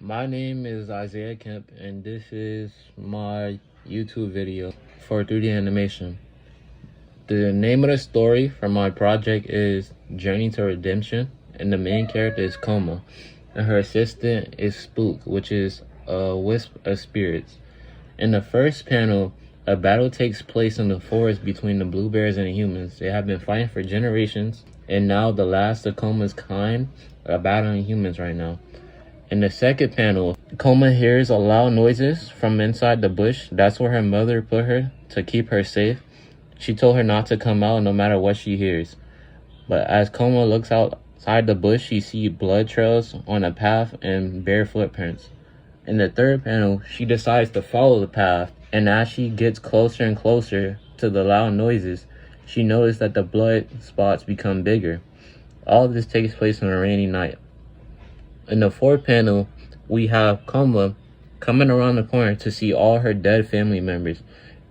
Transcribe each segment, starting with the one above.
My name is Isaiah Kemp, and this is my YouTube video for 3D animation. The name of the story for my project is Journey to Redemption, and the main character is Coma, and her assistant is Spook, which is a wisp of spirits. In the first panel, a battle takes place in the forest between the blue bears and the humans. They have been fighting for generations, and now the last of Coma's kind are battling humans right now. In the second panel, Coma hears a loud noises from inside the bush. That's where her mother put her to keep her safe. She told her not to come out no matter what she hears. But as Coma looks outside the bush, she sees blood trails on a path and bare footprints. In the third panel, she decides to follow the path, and as she gets closer and closer to the loud noises, she notices that the blood spots become bigger. All of this takes place on a rainy night. In the fourth panel, we have Coma coming around the corner to see all her dead family members.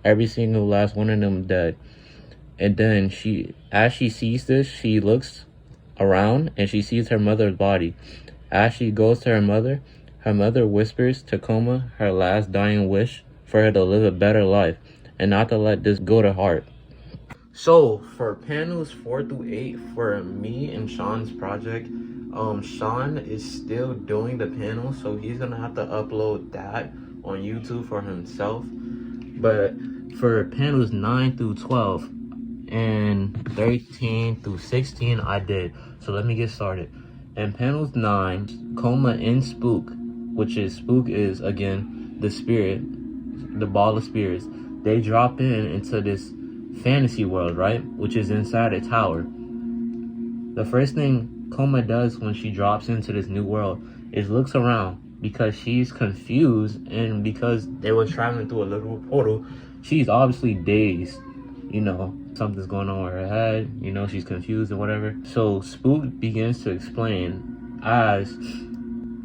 Every single last one of them dead. And then as she sees this, she looks around and she sees her mother's body. As she goes to her mother whispers to Coma her last dying wish for her to live a better life and not to let this go to heart. So for panels 4 through 8 for me and Sean's project, Sean is still doing the panel, so he's gonna have to upload that on YouTube for himself. But for panels 9 through 12 and 13 through 16, I did. So let me get started. In panels 9, Coma and Spook, which is Spook is again the spirit, the ball of spirits. They drop into this fantasy world, right? Which is inside a tower. The first thing Coma does when she drops into this new world is looks around because she's confused, and because they were traveling through a literal portal, she's obviously dazed. You know, something's going on with her head, you know, she's confused and whatever. So Spook begins to explain as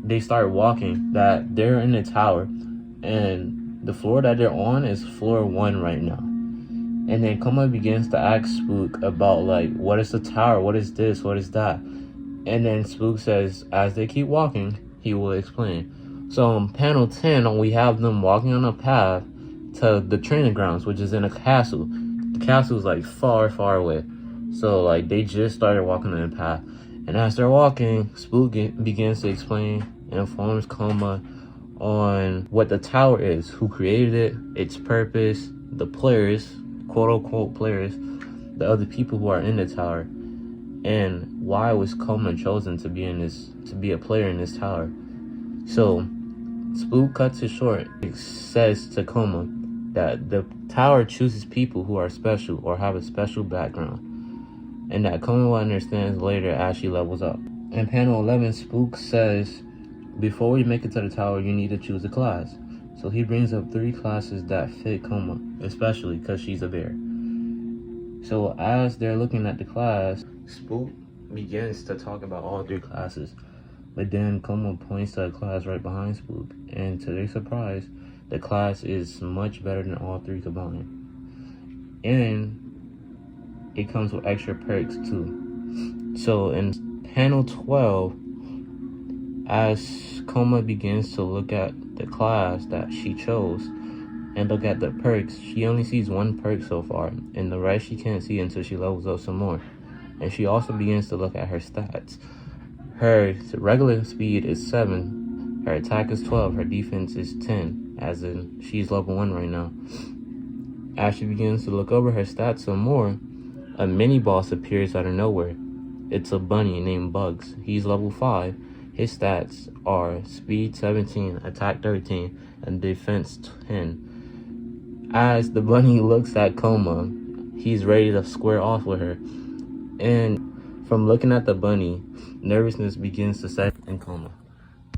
they start walking that they're in a tower and the floor that they're on is floor 1 right now. And then Coma begins to ask Spook about, like, what is the tower? What is this? What is that? And then Spook says, as they keep walking, he will explain. So in panel 10, we have them walking on a path to the training grounds, which is in a castle. The castle is like far, far away. So like they just started walking on the path. And as they're walking, Spook begins to explain and informs Coma on what the tower is, who created it, its purpose, the players, quote-unquote players, the other people who are in the tower, and why was Coma chosen to be a player in this tower. So Spook cuts it short. It says to Coma that the tower chooses people who are special or have a special background, and that Coma understands later as she levels up. In panel 11, Spook says, before we make it to the tower, you need to choose a class. So he brings up 3 classes that fit Coma, especially because she's a bear. So as they're looking at the class, Spook begins to talk about all 3 classes. But then Coma points to a class right behind Spook, and to their surprise, the class is much better than all 3 combined. And it comes with extra perks too. So in panel 12, as Coma begins to look at the class that she chose and look at the perks, she only sees 1 perk so far, and the rest she can't see until she levels up some more. And she also begins to look at her stats. Her regular speed is 7, her attack is 12, her defense is 10, as in she's level 1 right now. As she begins to look over her stats some more, a mini boss appears out of nowhere. It's a bunny named Bugs. He's level 5. His stats are speed 17, attack 13, and defense 10. As the bunny looks at Coma, he's ready to square off with her. And from looking at the bunny, nervousness begins to set in Coma.